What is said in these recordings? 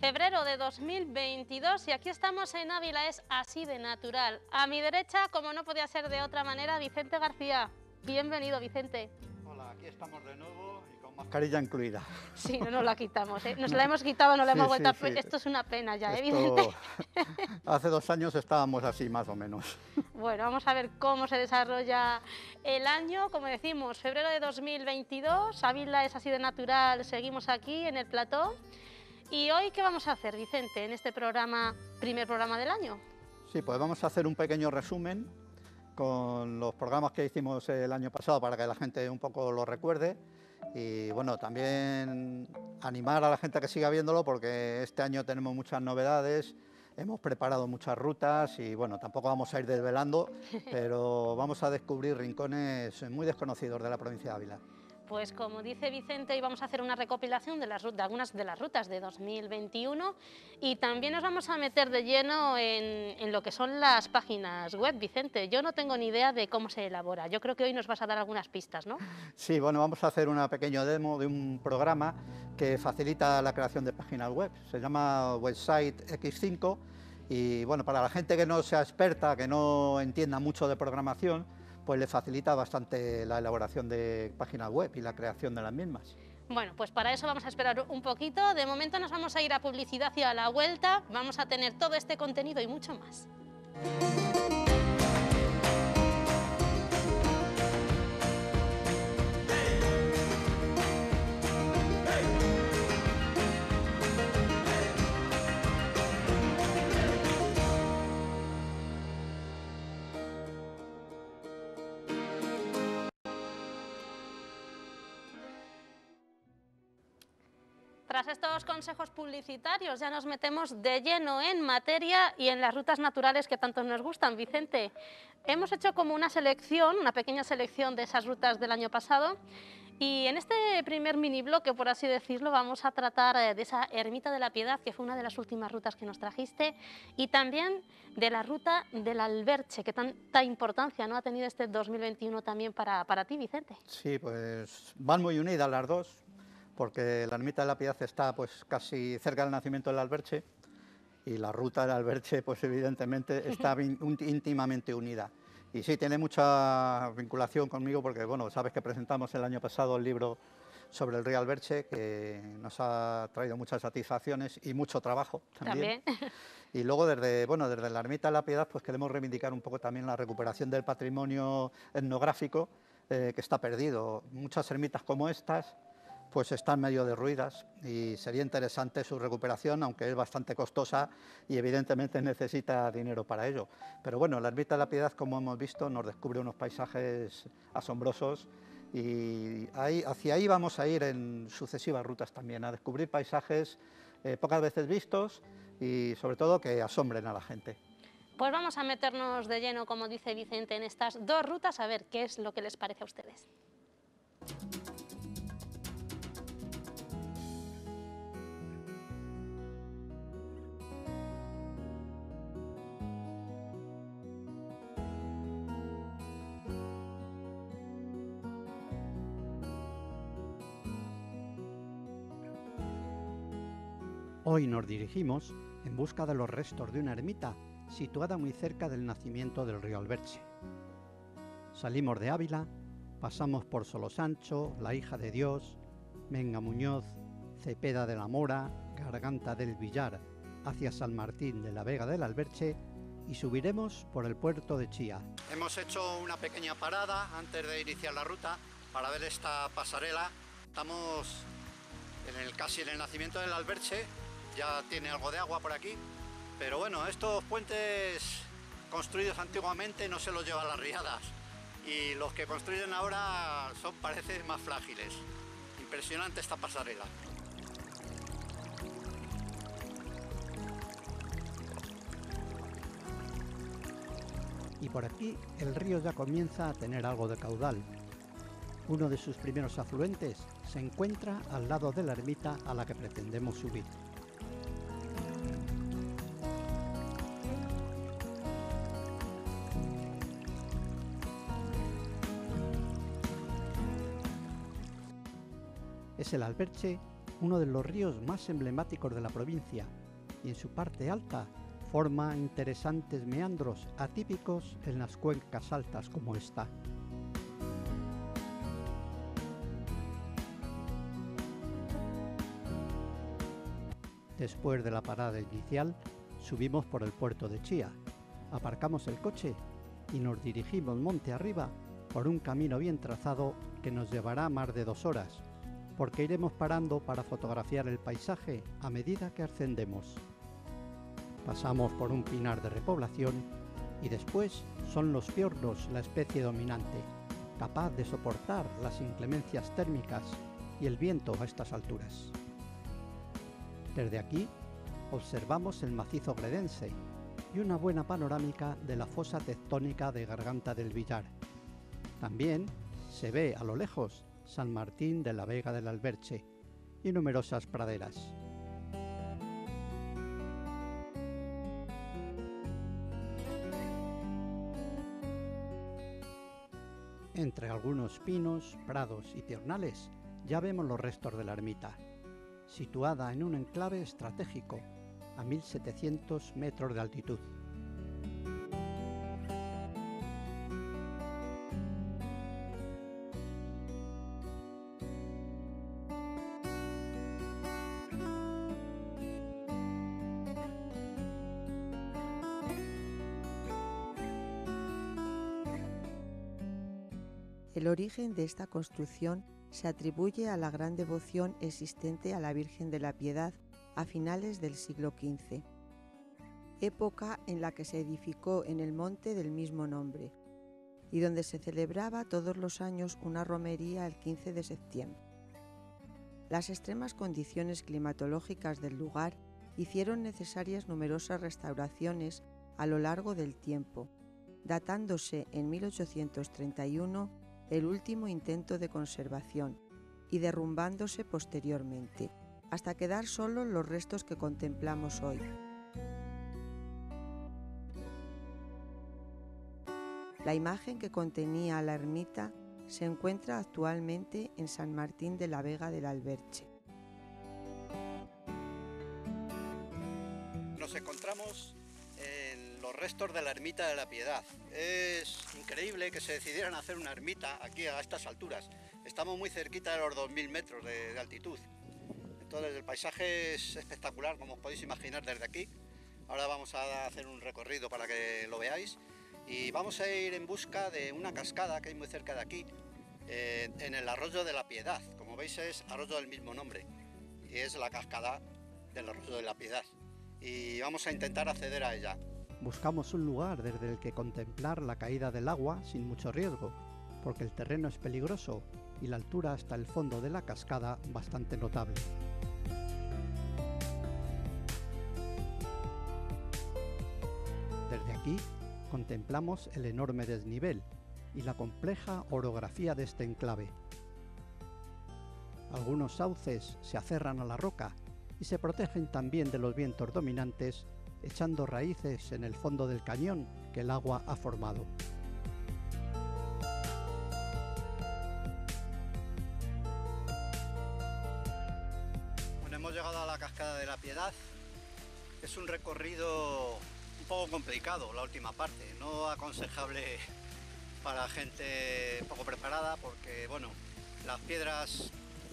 Febrero de 2022 y aquí estamos en Ávila, es así de natural. A mi derecha, como no podía ser de otra manera, Vicente García. Bienvenido, Vicente. Hola, aquí estamos de nuevo y con mascarilla incluida. Sí, no nos la quitamos, ¿eh? Nos la hemos quitado, no la hemos vuelto a... Sí. Esto es una pena ya, Esto... Vicente. Hace 2 años estábamos así, más o menos. Bueno, vamos a ver cómo se desarrolla el año. Como decimos, febrero de 2022, Ávila es así de natural, seguimos aquí en el plató. ¿Y hoy qué vamos a hacer, Vicente, en este programa, primer programa del año? Sí, pues vamos a hacer un pequeño resumen con los programas que hicimos el año pasado para que la gente un poco lo recuerde y bueno, también animar a la gente a que siga viéndolo porque este año tenemos muchas novedades, hemos preparado muchas rutas y bueno, tampoco vamos a ir desvelando, pero vamos a descubrir rincones muy desconocidos de la provincia de Ávila. Pues como dice Vicente, hoy vamos a hacer una recopilación de algunas de las rutas de 2021 y también nos vamos a meter de lleno en lo que son las páginas web. Vicente, yo no tengo ni idea de cómo se elabora, yo creo que hoy nos vas a dar algunas pistas, ¿no? Sí, bueno, vamos a hacer una pequeña demo de un programa que facilita la creación de páginas web, se llama Website X5 y bueno, para la gente que no sea experta, que no entienda mucho de programación, pues le facilita bastante la elaboración de páginas web y la creación de las mismas. Bueno, pues para eso vamos a esperar un poquito. De momento nos vamos a ir a publicidad y a la vuelta. Vamos a tener todo este contenido y mucho más. Tras estos consejos publicitarios ya nos metemos de lleno en materia y en las rutas naturales que tanto nos gustan, Vicente. Hemos hecho como una selección, una pequeña selección de esas rutas del año pasado y en este primer mini bloque, por así decirlo, vamos a tratar de esa Ermita de la Piedad, que fue una de las últimas rutas que nos trajiste, y también de la ruta del Alberche, que tanta importancia, ¿no?, ha tenido este 2021 también para ti, Vicente. Sí, pues van muy unidas las dos, porque la Ermita de la Piedad está pues casi cerca del nacimiento del Alberche y la ruta del Alberche pues evidentemente está íntimamente unida. Y sí, tiene mucha vinculación conmigo porque bueno, sabes que presentamos el año pasado el libro sobre el río Alberche, que nos ha traído muchas satisfacciones y mucho trabajo también. Y luego desde la Ermita de la Piedad pues queremos reivindicar un poco también la recuperación del patrimonio etnográfico que está perdido. Muchas ermitas como estas pues están medio derruidas y sería interesante su recuperación, aunque es bastante costosa y evidentemente necesita dinero para ello. Pero bueno, la Ermita de la Piedad, como hemos visto, nos descubre unos paisajes asombrosos y hacia ahí vamos a ir en sucesivas rutas también, a descubrir paisajes pocas veces vistos y sobre todo que asombren a la gente. Pues vamos a meternos de lleno, como dice Vicente, en estas dos rutas, a ver qué es lo que les parece a ustedes. Hoy nos dirigimos en busca de los restos de una ermita situada muy cerca del nacimiento del río Alberche. Salimos de Ávila, pasamos por Solosancho, La Hija de Dios, Menga Muñoz, Cepeda de la Mora, Garganta del Villar, hacia San Martín de la Vega del Alberche y subiremos por el puerto de Chía. Hemos hecho una pequeña parada antes de iniciar la ruta para ver esta pasarela. Estamos casi en el nacimiento del Alberche. Ya tiene algo de agua por aquí, pero bueno, estos puentes construidos antiguamente no se los llevan las riadas y los que construyen ahora parecen más frágiles. Impresionante esta pasarela. Y por aquí el río ya comienza a tener algo de caudal. Uno de sus primeros afluentes se encuentra al lado de la ermita a la que pretendemos subir. Es el Alberche uno de los ríos más emblemáticos de la provincia, y en su parte alta forma interesantes meandros atípicos en las cuencas altas como esta. Después de la parada inicial, subimos por el puerto de Chía, aparcamos el coche y nos dirigimos monte arriba por un camino bien trazado que nos llevará más de 2 horas, porque iremos parando para fotografiar el paisaje a medida que ascendemos. Pasamos por un pinar de repoblación y después son los fiordos la especie dominante, capaz de soportar las inclemencias térmicas y el viento a estas alturas. Desde aquí observamos el macizo gredense y una buena panorámica de la fosa tectónica de Garganta del Villar. También se ve a lo lejos San Martín de la Vega del Alberche y numerosas praderas. Entre algunos pinos, prados y piornales ya vemos los restos de la ermita, situada en un enclave estratégico a 1700 metros de altitud. El origen de esta construcción se atribuye a la gran devoción existente a la Virgen de la Piedad a finales del siglo XV, época en la que se edificó en el monte del mismo nombre, y donde se celebraba todos los años una romería el 15 de septiembre. Las extremas condiciones climatológicas del lugar hicieron necesarias numerosas restauraciones a lo largo del tiempo, datándose en 1831 el último intento de conservación y derrumbándose posteriormente, hasta quedar solo los restos que contemplamos hoy. La imagen que contenía la ermita se encuentra actualmente en San Martín de la Vega del Alberche. Nos encontramos en los restos de la ermita de la Piedad. Es increíble que se decidieran hacer una ermita aquí a estas alturas. Estamos muy cerquita de los 2000 metros de altitud. Entonces el paisaje es espectacular, como os podéis imaginar desde aquí. Ahora vamos a hacer un recorrido para que lo veáis y vamos a ir en busca de una cascada que hay muy cerca de aquí, en el arroyo de la Piedad. Como veis es arroyo del mismo nombre y es la cascada del arroyo de la Piedad. Y vamos a intentar acceder a ella. Buscamos un lugar desde el que contemplar la caída del agua sin mucho riesgo, porque el terreno es peligroso y la altura hasta el fondo de la cascada bastante notable. Desde aquí contemplamos el enorme desnivel y la compleja orografía de este enclave. Algunos sauces se aferran a la roca y se protegen también de los vientos dominantes, echando raíces en el fondo del cañón que el agua ha formado. Bueno, hemos llegado a la cascada de la Piedad. Es un recorrido un poco complicado, la última parte, no aconsejable para gente poco preparada porque, bueno, las piedras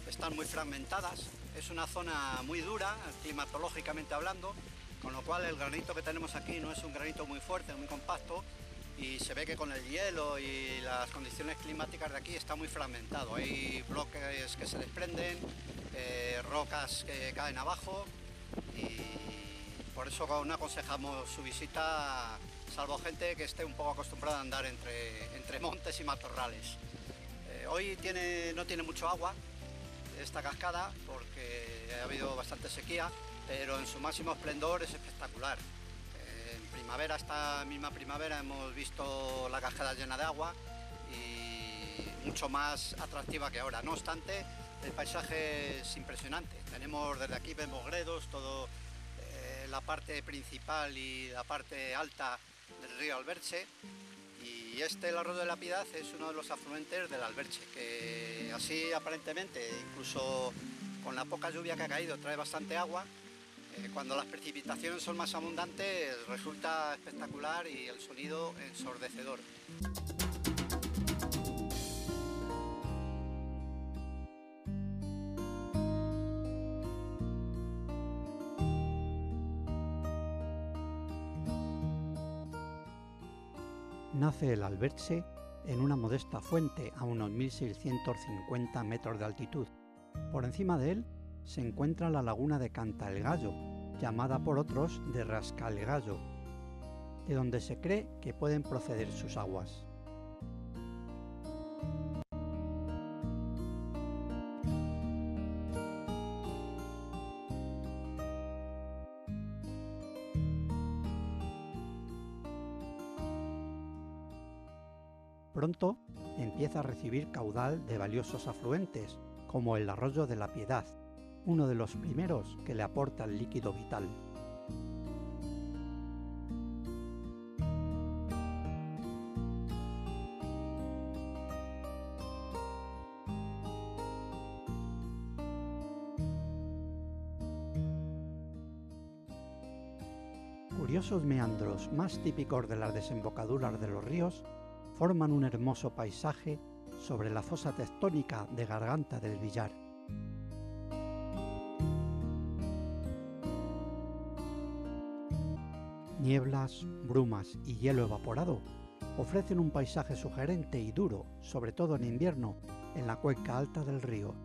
están muy fragmentadas. Es una zona muy dura, climatológicamente hablando, con lo cual el granito que tenemos aquí no es un granito muy fuerte, muy compacto, y se ve que con el hielo y las condiciones climáticas de aquí está muy fragmentado. Hay bloques que se desprenden, rocas que caen abajo, y por eso no aconsejamos su visita, salvo gente que esté un poco acostumbrada a andar entre montes y matorrales. Hoy no tiene mucho agua esta cascada porque ha habido bastante sequía, pero en su máximo esplendor es espectacular. En primavera, esta misma primavera, hemos visto la cascada llena de agua y mucho más atractiva que ahora. No obstante, el paisaje es impresionante. Desde aquí vemos gredos, todo la parte principal y la parte alta del río Alberche. Y el arroyo de la Piedad es uno de los afluentes del Alberche, que así aparentemente, incluso con la poca lluvia que ha caído trae bastante agua. Cuando las precipitaciones son más abundantes resulta espectacular y el sonido ensordecedor. Nace el Alberche en una modesta fuente a unos 1650 metros de altitud. Por encima de él se encuentra la laguna de Canta el Gallo, llamada por otros de Rasca el Gallo, de donde se cree que pueden proceder sus aguas. Pronto empieza a recibir caudal de valiosos afluentes, como el arroyo de la Piedad, uno de los primeros que le aporta el líquido vital. Curiosos meandros más típicos de las desembocaduras de los ríos forman un hermoso paisaje sobre la fosa tectónica de Garganta del Villar. Nieblas, brumas y hielo evaporado ofrecen un paisaje sugerente y duro, sobre todo en invierno, en la cuenca alta del río.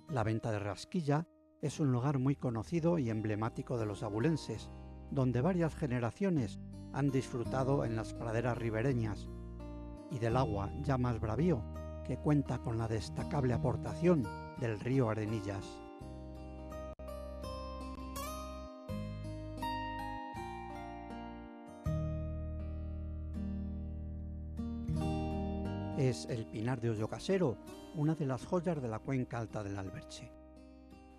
La Venta de Rasquilla es un lugar muy conocido y emblemático de los abulenses, donde varias generaciones han disfrutado en las praderas ribereñas, y del agua ya más bravío, que cuenta con la destacable aportación del río Arenillas. Es el Pinar de Hoyo Casero, una de las joyas de la cuenca alta del Alberche.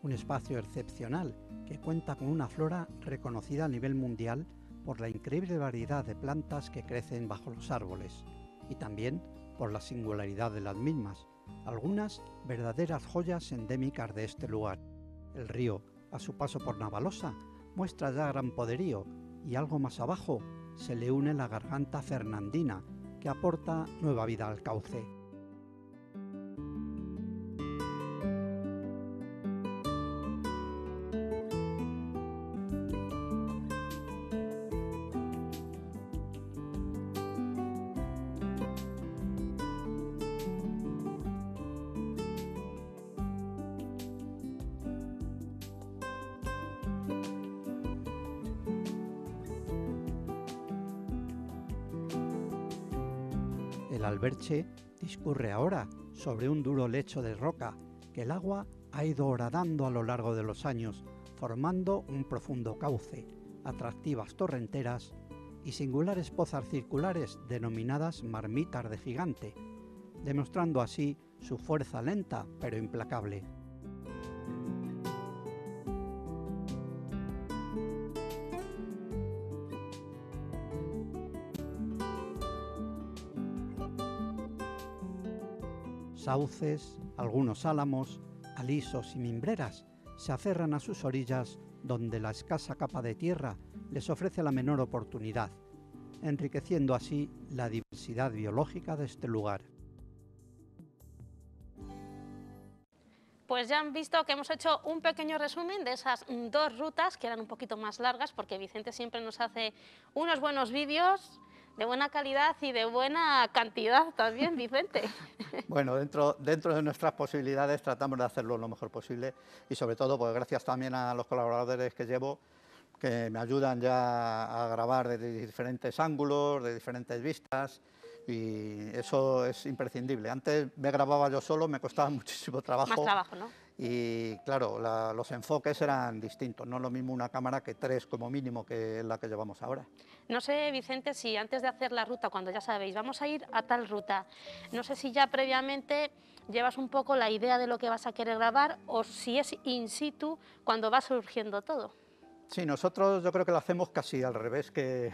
Un espacio excepcional que cuenta con una flora reconocida a nivel mundial por la increíble variedad de plantas que crecen bajo los árboles y también por la singularidad de las mismas, algunas verdaderas joyas endémicas de este lugar. El río, a su paso por Navalosa, muestra ya gran poderío y algo más abajo se le une la garganta fernandina, que aporta nueva vida al cauce. El Alberche discurre ahora sobre un duro lecho de roca que el agua ha ido horadando a lo largo de los años, formando un profundo cauce, atractivas torrenteras y singulares pozas circulares denominadas marmitas de gigante, demostrando así su fuerza lenta pero implacable. Sauces, algunos álamos, alisos y mimbreras se aferran a sus orillas donde la escasa capa de tierra les ofrece la menor oportunidad, enriqueciendo así la diversidad biológica de este lugar. Pues ya han visto que hemos hecho un pequeño resumen de esas dos rutas que eran un poquito más largas, porque Vicente siempre nos hace unos buenos vídeos de buena calidad y de buena cantidad también, Vicente. Bueno, dentro de nuestras posibilidades tratamos de hacerlo lo mejor posible y sobre todo pues gracias también a los colaboradores que llevo, que me ayudan ya a grabar de diferentes ángulos, de diferentes vistas, y eso es imprescindible. Antes me grababa yo solo, me costaba muchísimo trabajo. Más trabajo, ¿no? y claro, los enfoques eran distintos, no es lo mismo una cámara que 3 como mínimo, que es la que llevamos ahora. No sé, Vicente, si antes de hacer la ruta, cuando ya sabéis, vamos a ir a tal ruta, no sé si ya previamente llevas un poco la idea de lo que vas a querer grabar o si es in situ cuando va surgiendo todo. Sí, nosotros yo creo que lo hacemos casi al revés que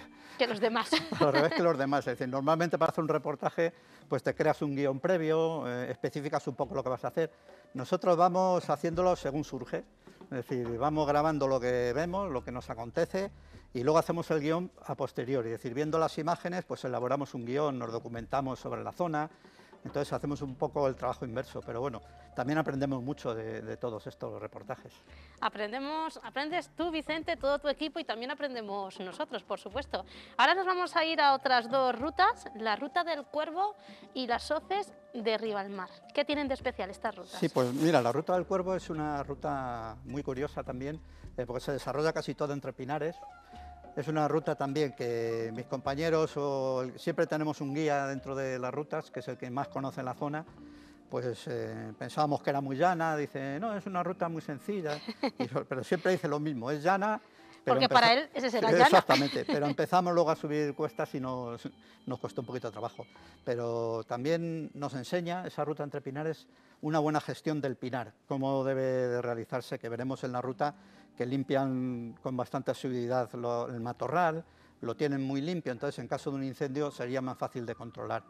los demás. al revés que los demás. Es decir, normalmente para hacer un reportaje pues te creas un guión previo, especificas un poco lo que vas a hacer. Nosotros vamos haciéndolo según surge, es decir, vamos grabando lo que vemos, lo que nos acontece, y luego hacemos el guión a posteriori, es decir, viendo las imágenes pues elaboramos un guión, nos documentamos sobre la zona. Entonces hacemos un poco el trabajo inverso, pero bueno, también aprendemos mucho de todos estos reportajes. Aprendes tú, Vicente, todo tu equipo, y también aprendemos nosotros, por supuesto. Ahora nos vamos a ir a otras 2 rutas, la ruta del Cuervo y las hoces de Rivalmar. ¿Qué tienen de especial estas rutas? Sí, pues mira, la ruta del Cuervo es una ruta muy curiosa también, porque se desarrolla casi todo entre pinares. Es una ruta también que mis compañeros, siempre tenemos un guía dentro de las rutas, que es el que más conoce la zona, pues pensábamos que era muy llana, dice, no, es una ruta muy sencilla, pero siempre dice lo mismo, es llana. Porque para él ese será llana. Exactamente, pero empezamos luego a subir cuestas y nos costó un poquito de trabajo. Pero también nos enseña esa ruta entre pinares una buena gestión del pinar, cómo debe de realizarse, que veremos en la ruta que limpian con bastante asiduidad el matorral, lo tienen muy limpio, entonces en caso de un incendio sería más fácil de controlar.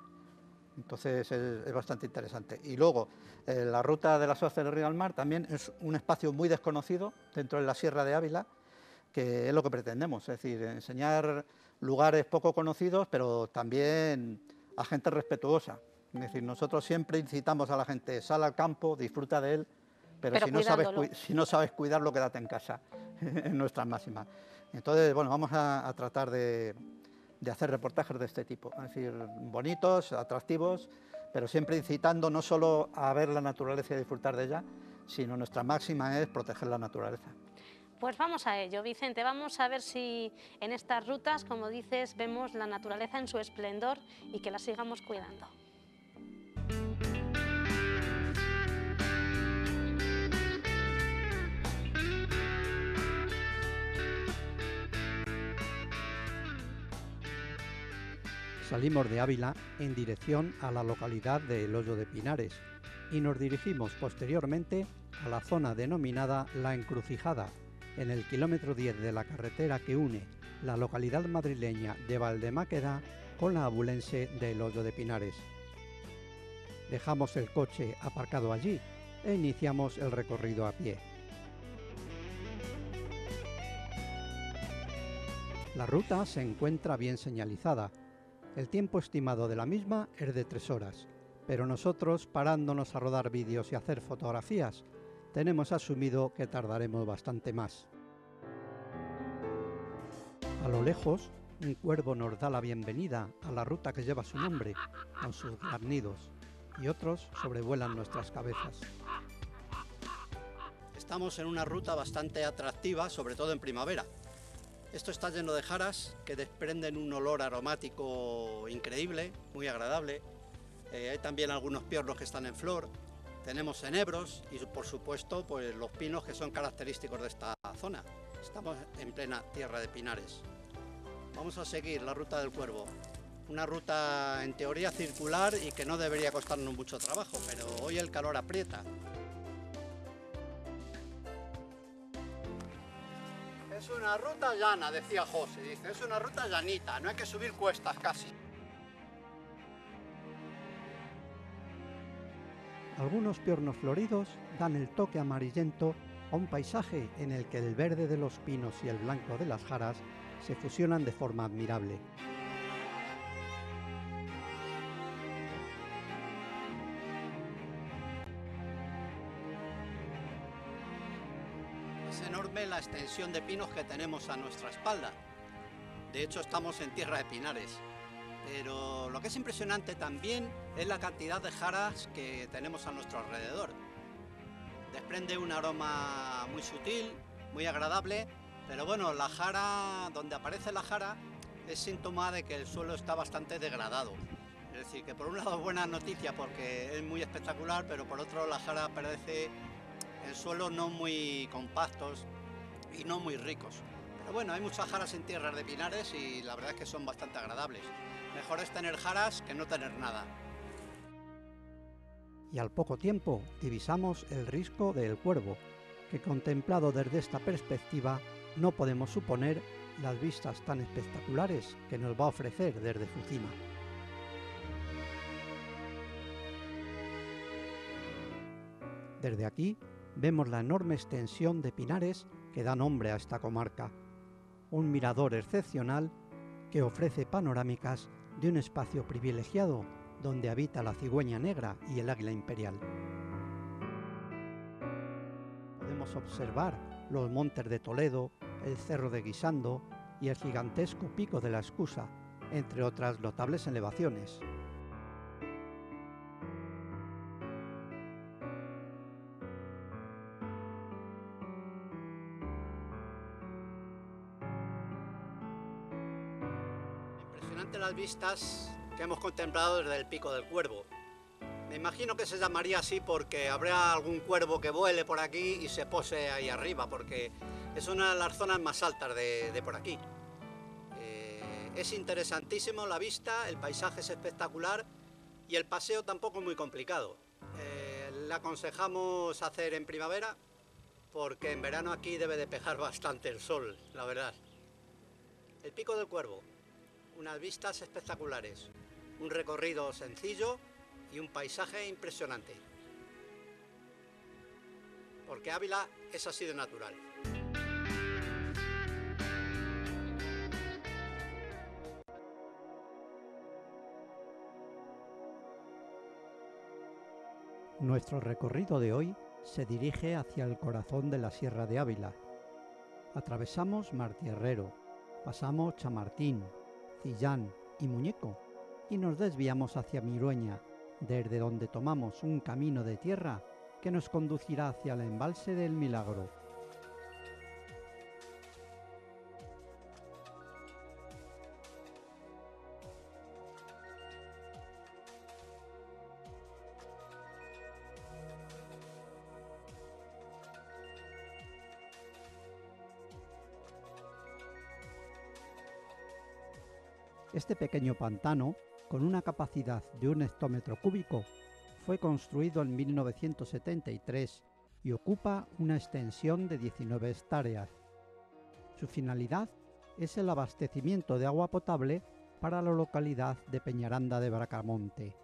Entonces es bastante interesante. Y luego la ruta de las hoces del Rivalmar también es un espacio muy desconocido dentro de la Sierra de Ávila, que es lo que pretendemos, es decir, enseñar lugares poco conocidos, pero también a gente respetuosa. Es decir, nosotros siempre incitamos a la gente, sal al campo, disfruta de él, pero si no sabes cuidarlo, quédate en casa, en nuestras máximas. Entonces, bueno, vamos a tratar de hacer reportajes de este tipo, es decir, bonitos, atractivos, pero siempre incitando no solo a ver la naturaleza y disfrutar de ella, sino nuestra máxima es proteger la naturaleza. Pues vamos a ello, Vicente, vamos a ver si en estas rutas, como dices, vemos la naturaleza en su esplendor y que la sigamos cuidando. Salimos de Ávila en dirección a la localidad de El Hoyo de Pinares y nos dirigimos posteriormente a la zona denominada La Encrucijada, en el kilómetro 10 de la carretera que une la localidad madrileña de Valdemáqueda con la abulense de El Hoyo de Pinares. Dejamos el coche aparcado allí e iniciamos el recorrido a pie. La ruta se encuentra bien señalizada. El tiempo estimado de la misma es de 3 horas, pero nosotros, parándonos a rodar vídeos y hacer fotografías, tenemos asumido que tardaremos bastante más. A lo lejos, un cuervo nos da la bienvenida a la ruta que lleva su nombre, con sus graznidos, y otros sobrevuelan nuestras cabezas. Estamos en una ruta bastante atractiva, sobre todo en primavera. Esto está lleno de jaras que desprenden un olor aromático increíble, muy agradable. Hay también algunos piornos que están en flor. Tenemos enebros y, por supuesto, pues los pinos que son característicos de esta zona. Estamos en plena tierra de pinares. Vamos a seguir la ruta del Cuervo. Una ruta en teoría circular y que no debería costarnos mucho trabajo, pero hoy el calor aprieta. Es una ruta llana, decía José, dice, es una ruta llanita, no hay que subir cuestas casi. Algunos piornos floridos dan el toque amarillento a un paisaje en el que el verde de los pinos y el blanco de las jaras se fusionan de forma admirable. Es enorme la extensión de pinos que tenemos a nuestra espalda. De hecho, estamos en tierra de pinares. Pero lo que es impresionante también es la cantidad de jaras que tenemos a nuestro alrededor. Desprende un aroma muy sutil, muy agradable, pero bueno, la jara, donde aparece la jara, es síntoma de que el suelo está bastante degradado. Es decir, que por un lado es buena noticia porque es muy espectacular, pero por otro la jara parece en suelos no muy compactos y no muy ricos. Pero bueno, hay muchas jaras en tierras de pinares y la verdad es que son bastante agradables. Mejor es tener jaras que no tener nada. Y al poco tiempo divisamos el risco de El Cuervo, que contemplado desde esta perspectiva no podemos suponer las vistas tan espectaculares que nos va a ofrecer desde su cima. Desde aquí vemos la enorme extensión de pinares que da nombre a esta comarca, un mirador excepcional que ofrece panorámicas de un espacio privilegiado donde habita la cigüeña negra y el águila imperial. Podemos observar los montes de Toledo, el cerro de Guisando y el gigantesco pico de la Escusa, entre otras notables elevaciones. Impresionante las vistas que hemos contemplado desde el Pico del Cuervo. Me imagino que se llamaría así porque habrá algún cuervo que vuele por aquí y se pose ahí arriba, porque es una de las zonas más altas de por aquí. Es interesantísimo la vista, el paisaje es espectacular y el paseo tampoco es muy complicado. Le aconsejamos hacer en primavera porque en verano aquí debe de pegar bastante el sol, la verdad. El Pico del Cuervo, unas vistas espectaculares, un recorrido sencillo y un paisaje impresionante. Porque Ávila es así de natural. Nuestro recorrido de hoy se dirige hacia el corazón de la Sierra de Ávila. Atravesamos Martierrero, pasamos Chamartín, Cillán y Muñeco y nos desviamos hacia Mirueña, desde donde tomamos un camino de tierra que nos conducirá hacia el embalse del Milagro. Este pequeño pantano, con una capacidad de 1 hectómetro cúbico, fue construido en 1973 y ocupa una extensión de 19 hectáreas. Su finalidad es el abastecimiento de agua potable para la localidad de Peñaranda de Bracamonte.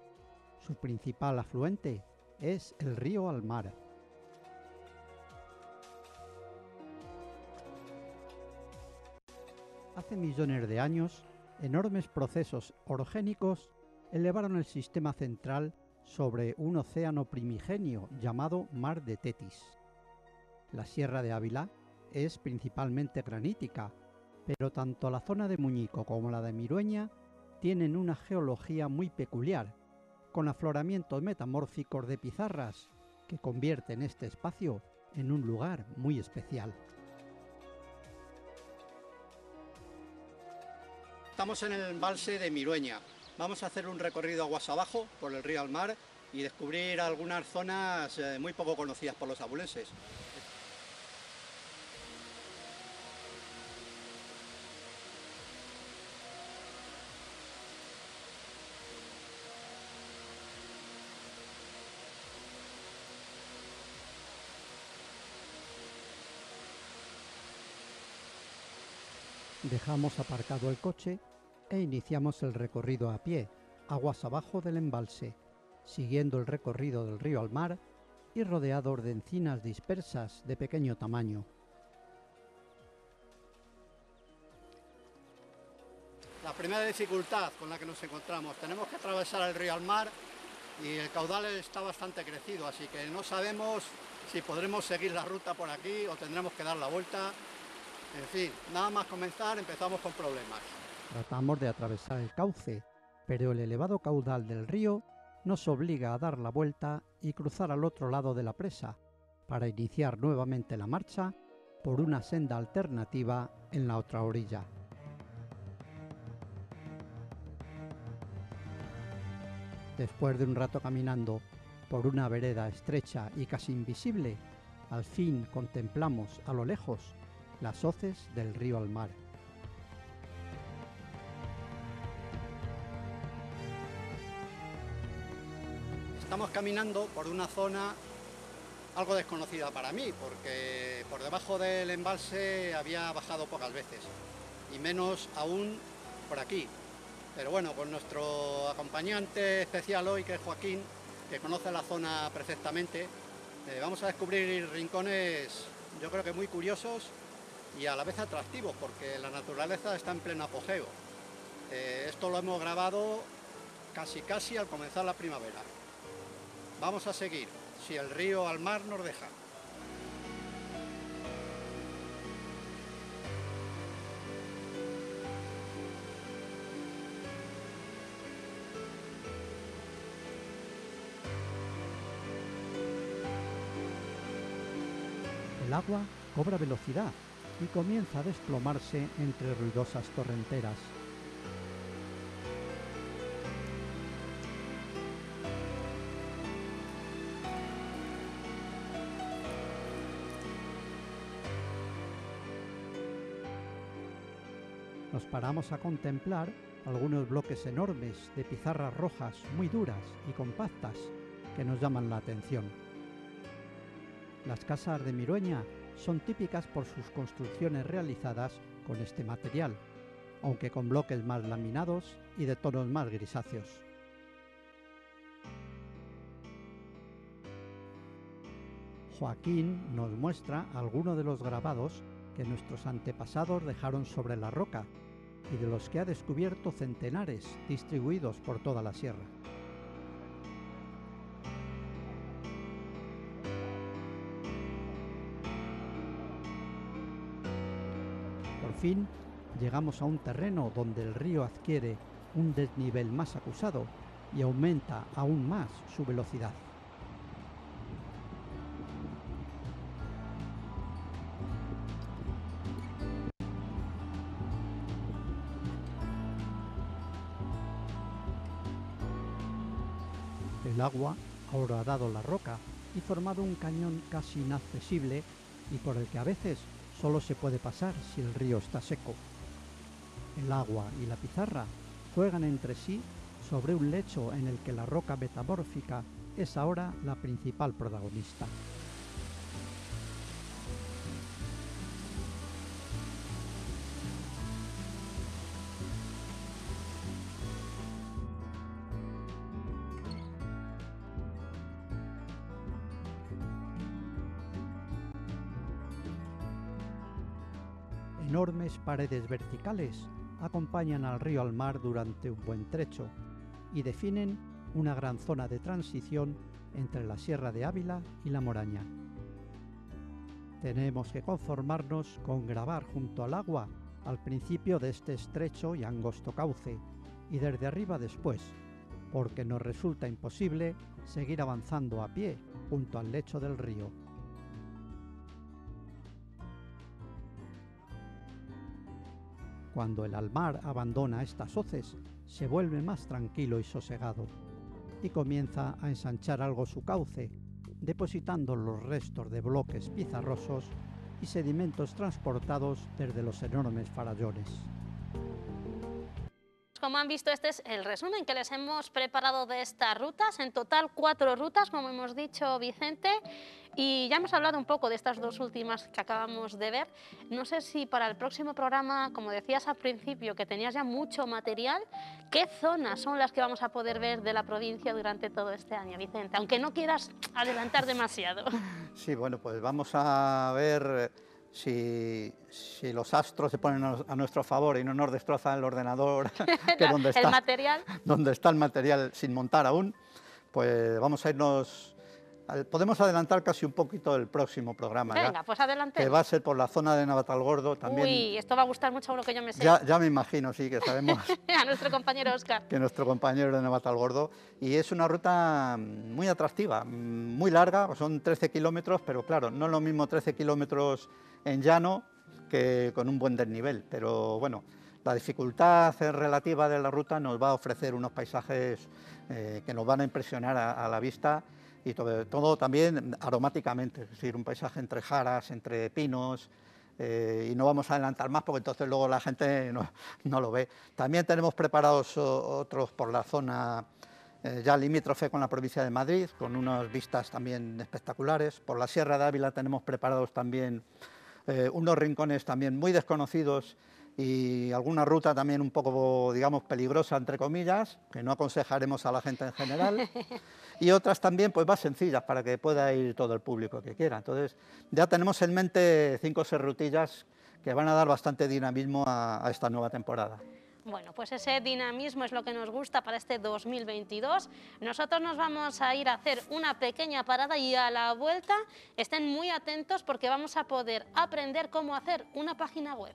Su principal afluente es el río Almar. Hace millones de años, enormes procesos orogénicos elevaron el sistema central sobre un océano primigenio llamado Mar de Tetis. La Sierra de Ávila es principalmente granítica, pero tanto la zona de Muñico como la de Mirueña tienen una geología muy peculiar, con afloramientos metamórficos de pizarras que convierten este espacio en un lugar muy especial. Estamos en el embalse de Mirueña. Vamos a hacer un recorrido aguas abajo por el río Almar y descubrir algunas zonas muy poco conocidas por los abulenses. Dejamos aparcado el coche e iniciamos el recorrido a pie, aguas abajo del embalse, siguiendo el recorrido del río Almar y rodeados de encinas dispersas de pequeño tamaño. La primera dificultad con la que nos encontramos, tenemos que atravesar el río Almar y el caudal está bastante crecido, así que no sabemos si podremos seguir la ruta por aquí o tendremos que dar la vuelta. En fin, nada más comenzar empezamos con problemas. Tratamos de atravesar el cauce, pero el elevado caudal del río nos obliga a dar la vuelta y cruzar al otro lado de la presa, para iniciar nuevamente la marcha por una senda alternativa en la otra orilla. Después de un rato caminando por una vereda estrecha y casi invisible, Al fin contemplamos a lo lejos las hoces del río Almar. Estamos caminando por una zona algo desconocida para mí, porque por debajo del embalse había bajado pocas veces, y menos aún por aquí. Pero bueno, con nuestro acompañante especial hoy, que es Joaquín, que conoce la zona perfectamente, vamos a descubrir rincones, yo creo que muy curiosos y a la vez atractivos, porque la naturaleza está en pleno apogeo. Esto lo hemos grabado casi al comenzar la primavera. Vamos a seguir, si el río Almar nos deja. El agua cobra velocidad y comienza a desplomarse entre ruidosas torrenteras. Nos paramos a contemplar algunos bloques enormes de pizarras rojas muy duras y compactas que nos llaman la atención. Las casas de Mirueña son típicas por sus construcciones realizadas con este material, aunque con bloques más laminados y de tonos más grisáceos. Joaquín nos muestra algunos de los grabados que nuestros antepasados dejaron sobre la roca y de los que ha descubierto centenares distribuidos por toda la sierra. Por fin llegamos a un terreno donde el río adquiere un desnivel más acusado y aumenta aún más su velocidad. El agua ha horadado la roca y formado un cañón casi inaccesible y por el que a veces solo se puede pasar si el río está seco. El agua y la pizarra juegan entre sí sobre un lecho en el que la roca metamórfica es ahora la principal protagonista. Enormes paredes verticales acompañan al río Almar durante un buen trecho y definen una gran zona de transición entre la Sierra de Ávila y la Moraña. Tenemos que conformarnos con grabar junto al agua al principio de este estrecho y angosto cauce y desde arriba después, porque nos resulta imposible seguir avanzando a pie junto al lecho del río. Cuando el Almar abandona estas hoces, se vuelve más tranquilo y sosegado, y comienza a ensanchar algo su cauce, depositando los restos de bloques pizarrosos y sedimentos transportados desde los enormes farallones. Como han visto, este es el resumen que les hemos preparado de estas rutas, en total 4 rutas, como hemos dicho Vicente, y ya hemos hablado un poco de estas 2 últimas que acabamos de ver. No sé si para el próximo programa, como decías al principio, que tenías ya mucho material, ¿qué zonas son las que vamos a poder ver de la provincia durante todo este año, Vicente? Aunque no quieras adelantar demasiado. Sí, bueno, pues vamos a ver si los astros se ponen a nuestro favor y no nos destrozan el ordenador, que donde está, el material. Donde está el material sin montar aún, pues vamos a irnos. Podemos adelantar casi un poquito el próximo programa. Venga, ya, pues adelante. que va a ser por la zona de Navatalgordo también. Uy, esto va a gustar mucho a uno que yo me sé. Ya me imagino, sí, que sabemos. A nuestro compañero Óscar. Que nuestro compañero de Navatalgordo. Y es una ruta muy atractiva, muy larga, son 13 kilómetros, pero claro, no es lo mismo 13 kilómetros en llano que con un buen desnivel. Pero bueno, la dificultad relativa de la ruta nos va a ofrecer unos paisajes que nos van a impresionar a la vista. y sobre todo también aromáticamente, es decir, un paisaje entre jaras, entre pinos, y no vamos a adelantar más porque entonces luego la gente no lo ve. También tenemos preparados otros por la zona ya limítrofe con la provincia de Madrid, con unas vistas también espectaculares. Por la Sierra de Ávila tenemos preparados también unos rincones también muy desconocidos y alguna ruta también un poco, digamos, peligrosa, entre comillas, que no aconsejaremos a la gente en general, y otras también pues más sencillas para que pueda ir todo el público que quiera. Entonces ya tenemos en mente 5 o 6 rutillas que van a dar bastante dinamismo a esta nueva temporada. Bueno, pues ese dinamismo es lo que nos gusta para este 2022. Nosotros nos vamos a ir a hacer una pequeña parada y a la vuelta estén muy atentos porque vamos a poder aprender cómo hacer una página web.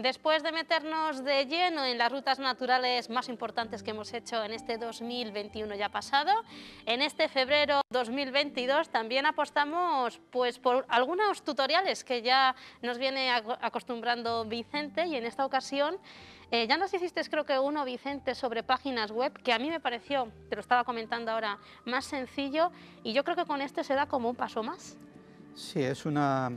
Después de meternos de lleno en las rutas naturales más importantes que hemos hecho en este 2021 ya pasado, en este febrero 2022 también apostamos pues, por algunos tutoriales que ya nos viene acostumbrando Vicente, y en esta ocasión ya nos hiciste, creo que uno, Vicente, sobre páginas web, que a mí me pareció, te lo estaba comentando ahora, más sencillo, y yo creo que con este se da como un paso más. Sí, es una...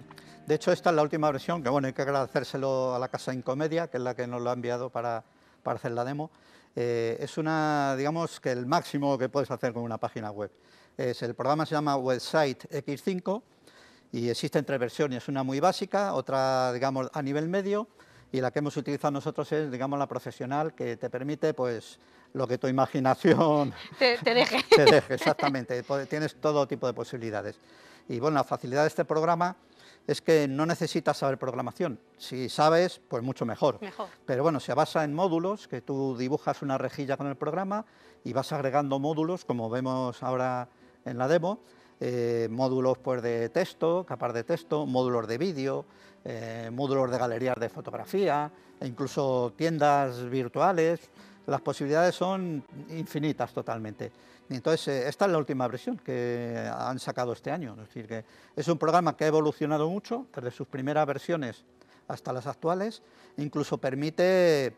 De hecho, esta es la última versión, que bueno, hay que agradecérselo a la Casa Incomedia, que es la que nos lo ha enviado para hacer la demo. Es una, digamos, que el máximo que puedes hacer con una página web. El programa se llama Website X5 y existen 3 versiones, una muy básica, otra, digamos, a nivel medio, y la que hemos utilizado nosotros es, digamos, la profesional, que te permite, pues, lo que tu imaginación te deje. Te deje, exactamente. Tienes todo tipo de posibilidades. Y bueno, la facilidad de este programa es que no necesitas saber programación. Si sabes, pues mucho mejor. Pero bueno, se basa en módulos, que tú dibujas una rejilla con el programa y vas agregando módulos, como vemos ahora en la demo, módulos pues, de texto, capas de texto, módulos de vídeo, módulos de galerías de fotografía, e incluso tiendas virtuales. Las posibilidades son infinitas totalmente. Y entonces, esta es la última versión que han sacado este año. Es decir, que es un programa que ha evolucionado mucho, desde sus primeras versiones hasta las actuales. Incluso permite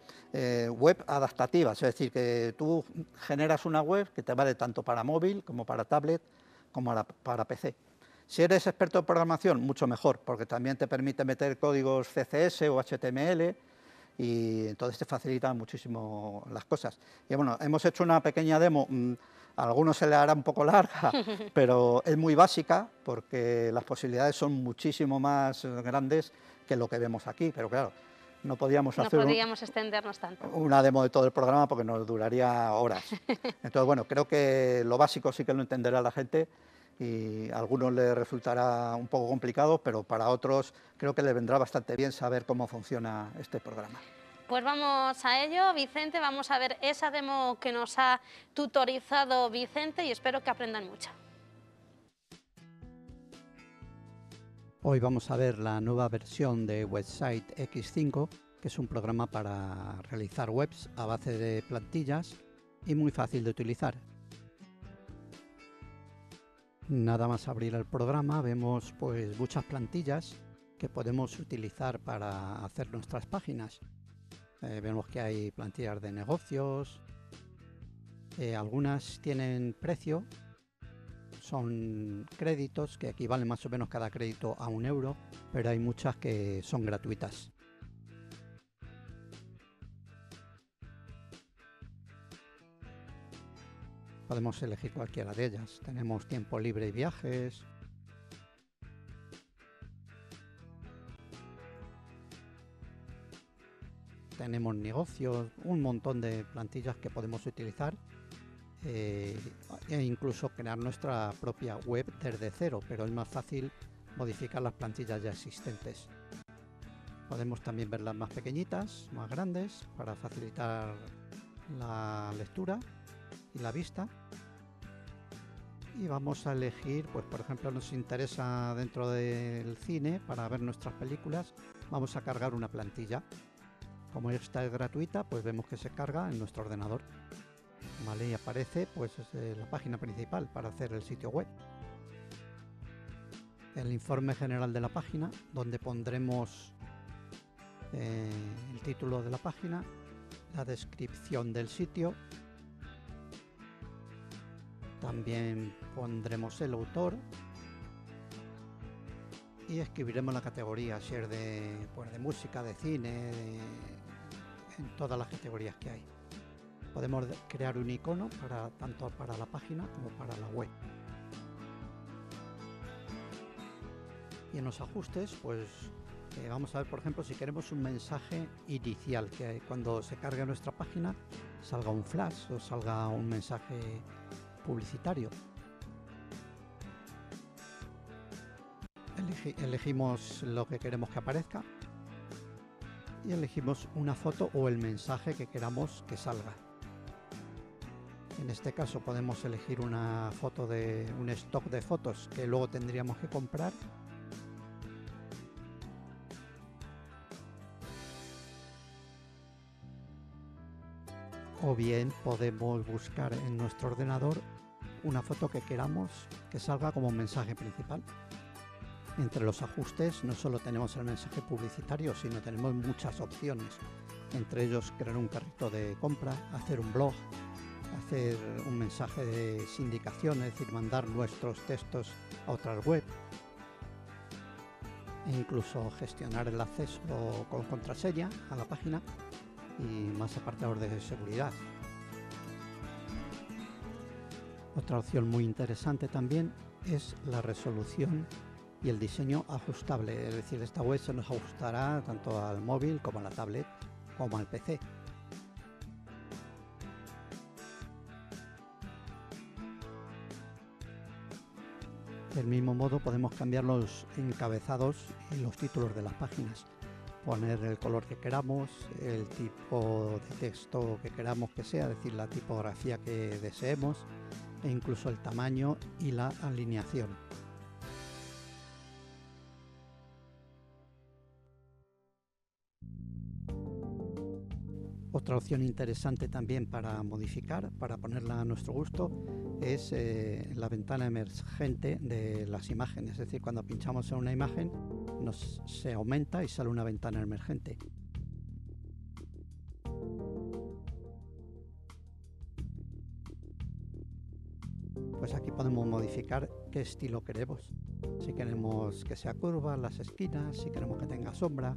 web adaptativas, es decir, que tú generas una web que te vale tanto para móvil como para tablet, como para PC. Si eres experto en programación, mucho mejor, porque también te permite meter códigos CSS o HTML, y entonces te facilita muchísimo las cosas. Y bueno, hemos hecho una pequeña demo, a algunos se le hará un poco larga, pero es muy básica porque las posibilidades son muchísimo más grandes que lo que vemos aquí, pero claro, no podíamos extendernos tanto. Una demo de todo el programa porque nos duraría horas. Entonces, bueno, creo que lo básico sí que lo entenderá la gente, y a algunos les resultará un poco complicado, pero para otros creo que les vendrá bastante bien saber cómo funciona este programa. Pues vamos a ello, Vicente, vamos a ver esa demo que nos ha tutorizado Vicente y espero que aprendan mucho. Hoy vamos a ver la nueva versión de Website X5, que es un programa para realizar webs a base de plantillas y muy fácil de utilizar. Nada más abrir el programa vemos pues muchas plantillas que podemos utilizar para hacer nuestras páginas. Vemos que hay plantillas de negocios, algunas tienen precio, son créditos que equivalen más o menos cada crédito a 1 euro, pero hay muchas que son gratuitas. Podemos elegir cualquiera de ellas. Tenemos tiempo libre y viajes. Tenemos negocios, un montón de plantillas que podemos utilizar e incluso crear nuestra propia web desde cero, pero es más fácil modificar las plantillas ya existentes. Podemos también verlas más pequeñitas, más grandes, para facilitar la lectura y la vista. Y vamos a elegir, pues por ejemplo nos interesa dentro del cine para ver nuestras películas, vamos a cargar una plantilla. Como esta es gratuita, pues vemos que se carga en nuestro ordenador, ¿vale? Y aparece pues la página principal para hacer el sitio web. El informe general de la página, donde pondremos el título de la página, la descripción del sitio, también pondremos el autor y escribiremos la categoría, si es de música, de cine, en todas las categorías que hay. Podemos crear un icono tanto para la página como para la web. Y en los ajustes, pues vamos a ver, por ejemplo, si queremos un mensaje inicial, que cuando se cargue nuestra página salga un flash o salga un mensaje publicitario. Elegimos lo que queremos que aparezca y elegimos una foto o el mensaje que queramos que salga. En este caso podemos elegir una foto de un stock de fotos que luego tendríamos que comprar. O bien podemos buscar en nuestro ordenador una foto que queramos que salga como mensaje principal. Entre los ajustes no solo tenemos el mensaje publicitario, sino tenemos muchas opciones. Entre ellos crear un carrito de compra, hacer un blog, hacer un mensaje de sindicación, es decir, mandar nuestros textos a otras web, e incluso gestionar el acceso con contraseña a la página y más apartados de seguridad. Otra opción muy interesante también es la resolución y el diseño ajustable, es decir, esta web se nos ajustará tanto al móvil como a la tablet como al PC. Del mismo modo podemos cambiar los encabezados y los títulos de las páginas, poner el color que queramos, el tipo de texto que queramos que sea, es decir, la tipografía que deseemos, e incluso el tamaño y la alineación. Otra opción interesante también para modificar, para ponerla a nuestro gusto, es la ventana emergente de las imágenes. Es decir, cuando pinchamos en una imagen se aumenta y sale una ventana emergente. Pues aquí podemos modificar qué estilo queremos. Si queremos que sea curva, las esquinas, si queremos que tenga sombra.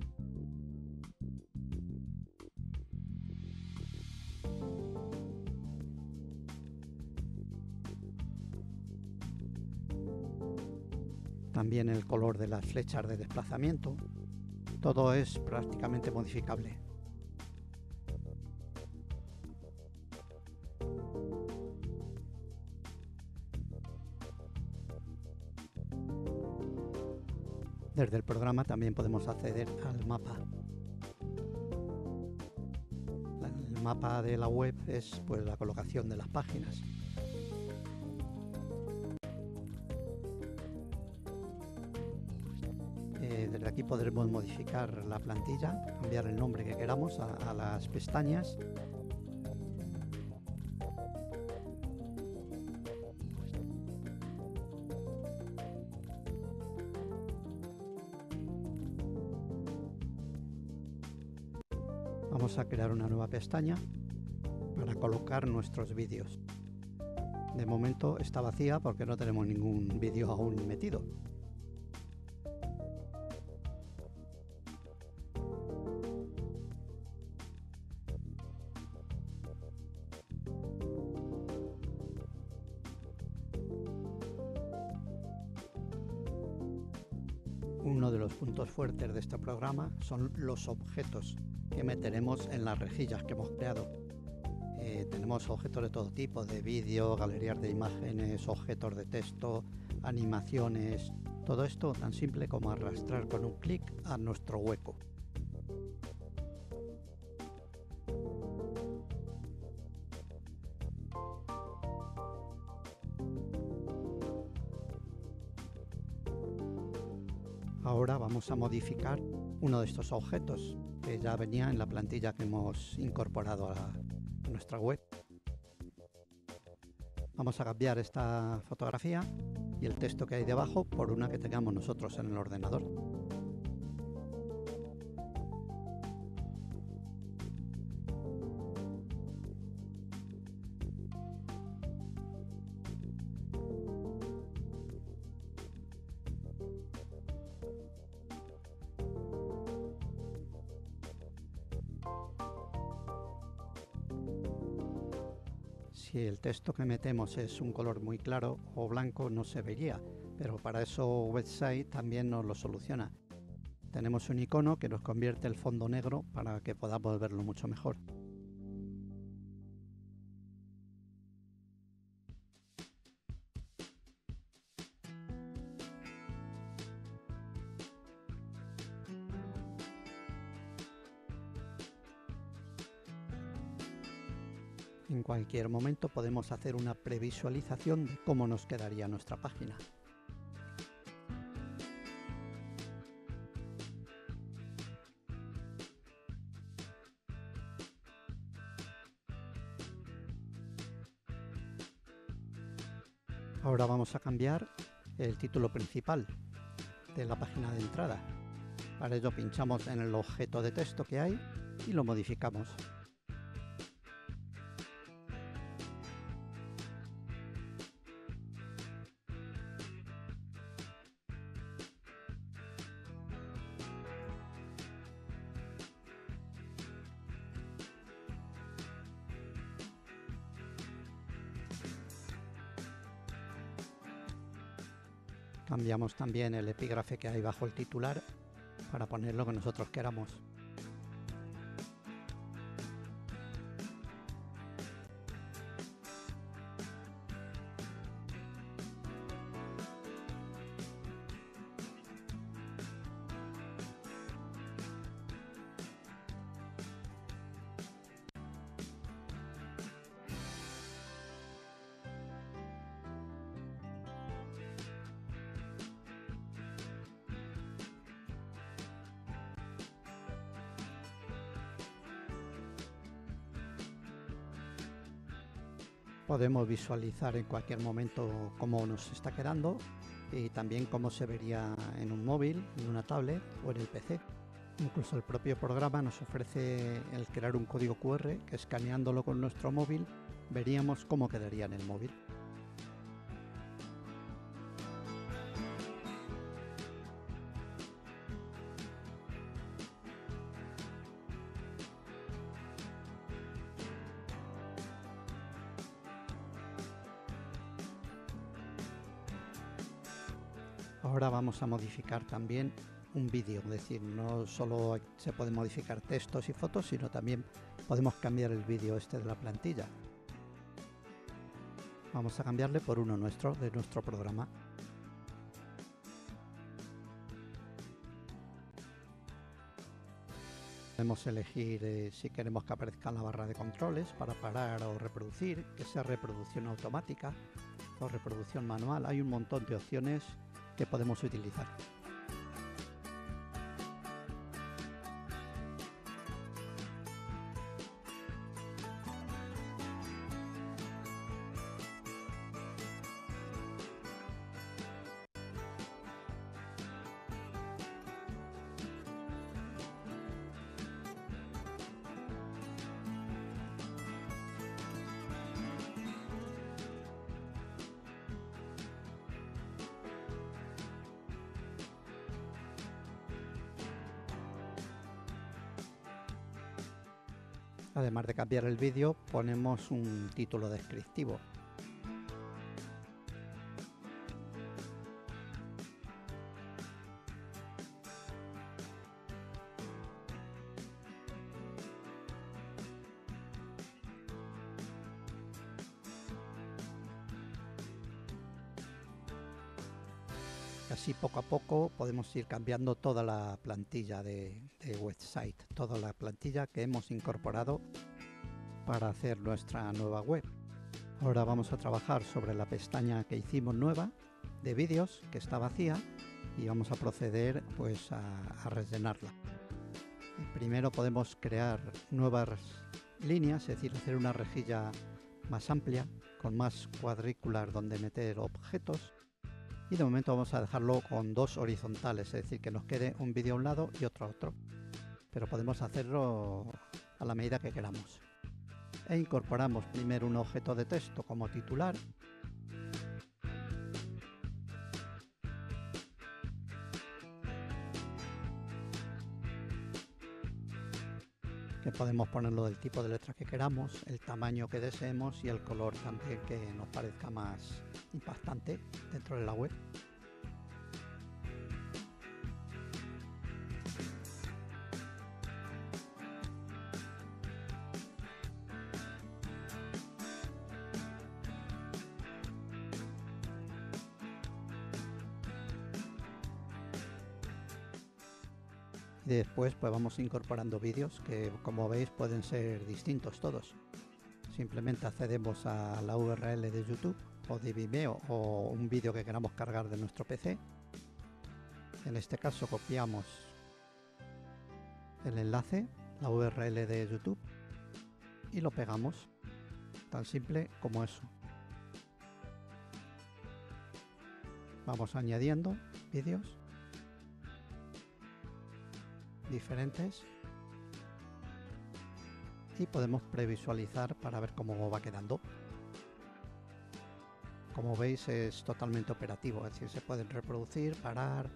También el color de las flechas de desplazamiento. Todo es prácticamente modificable. Desde el programa también podemos acceder al mapa. El mapa de la web es pues la colocación de las páginas. Desde aquí podremos modificar la plantilla, cambiar el nombre que queramos a las pestañas. Vamos a crear una nueva pestaña para colocar nuestros vídeos. De momento está vacía porque no tenemos ningún vídeo aún metido. Uno de los puntos fuertes de este programa son los objetos que meteremos en las rejillas que hemos creado. Tenemos objetos de todo tipo, de vídeo, galerías de imágenes, objetos de texto, animaciones, todo esto tan simple como arrastrar con un clic a nuestro hueco. Ahora vamos a modificar uno de estos objetos que ya venía en la plantilla que hemos incorporado a nuestra web. Vamos a cambiar esta fotografía y el texto que hay debajo por una que tengamos nosotros en el ordenador. Si el texto que metemos es un color muy claro o blanco no se vería, pero para eso Website también nos lo soluciona. Tenemos un icono que nos convierte el fondo negro para que podamos verlo mucho mejor. En cualquier momento podemos hacer una previsualización de cómo nos quedaría nuestra página. Ahora vamos a cambiar el título principal de la página de entrada. Para ello pinchamos en el objeto de texto que hay y lo modificamos. Cambiamos también el epígrafe que hay bajo el titular para poner lo que nosotros queramos. Podemos visualizar en cualquier momento cómo nos está quedando y también cómo se vería en un móvil, en una tablet o en el PC. Incluso el propio programa nos ofrece el crear un código QR que, escaneándolo con nuestro móvil, veríamos cómo quedaría en el móvil. Ahora vamos a modificar también un vídeo, es decir, no solo se pueden modificar textos y fotos, sino también podemos cambiar el vídeo de la plantilla. Vamos a cambiarle por uno nuestro, de nuestro programa. Podemos elegir si queremos que aparezca en la barra de controles para parar o reproducir, que sea reproducción automática o reproducción manual. Hay un montón de opciones que podemos utilizar. Además de cambiar el vídeo, ponemos un título descriptivo. Así poco a poco podemos ir cambiando toda la plantilla de Website, toda la plantilla que hemos incorporado para hacer nuestra nueva web. Ahora vamos a trabajar sobre la pestaña que hicimos nueva de vídeos, que está vacía, y vamos a proceder pues a rellenarla. primero podemos crear nuevas líneas, es decir, hacer una rejilla más amplia, con más cuadrículas donde meter objetos. Y de momento vamos a dejarlo con 2 horizontales, es decir, que nos quede un vídeo a un lado y otro a otro. Pero podemos hacerlo a la medida que queramos. E incorporamos primero un objeto de texto como titular. Que podemos ponerlo del tipo de letra que queramos, el tamaño que deseemos y el color también que nos parezca más impactante dentro de la web. Y después pues vamos incorporando vídeos que, como veis, pueden ser distintos todos. Simplemente accedemos a la URL de YouTube o de Vimeo o un vídeo que queramos cargar de nuestro PC. En este caso copiamos el enlace, la URL de YouTube, y lo pegamos. Tan simple como eso. Vamos añadiendo vídeos diferentes y podemos previsualizar para ver cómo va quedando. Como veis, es totalmente operativo, es decir, se pueden reproducir, parar.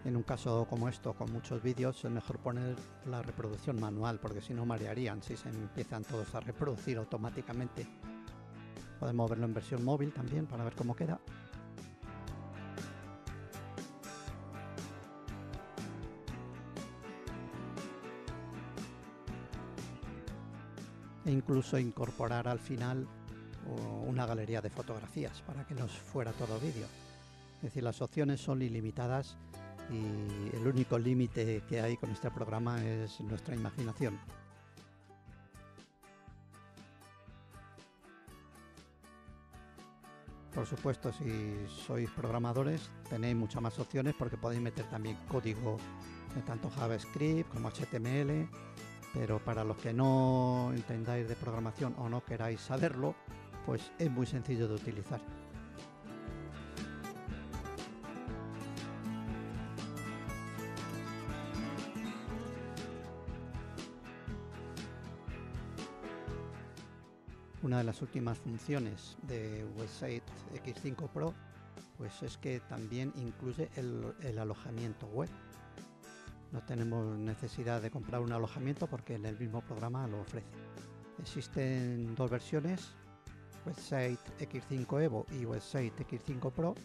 En un caso como esto, con muchos vídeos, es mejor poner la reproducción manual, porque si no marearían si se empiezan todos a reproducir automáticamente. Podemos verlo en versión móvil también para ver cómo queda. E incluso incorporar al final una galería de fotografías para que nos fuera todo vídeo. Es decir, las opciones son ilimitadas y el único límite que hay con este programa es nuestra imaginación. Por supuesto, si sois programadores tenéis muchas más opciones porque podéis meter también código de tanto JavaScript como HTML, pero para los que no entendáis de programación o no queráis saberlo, pues es muy sencillo de utilizar. Una de las últimas funciones de Website X5 Pro pues es que también incluye el alojamiento web. No tenemos necesidad de comprar un alojamiento porque en el mismo programa lo ofrece. Existen 2 versiones, Website X5 Evo y Website X5 Pro.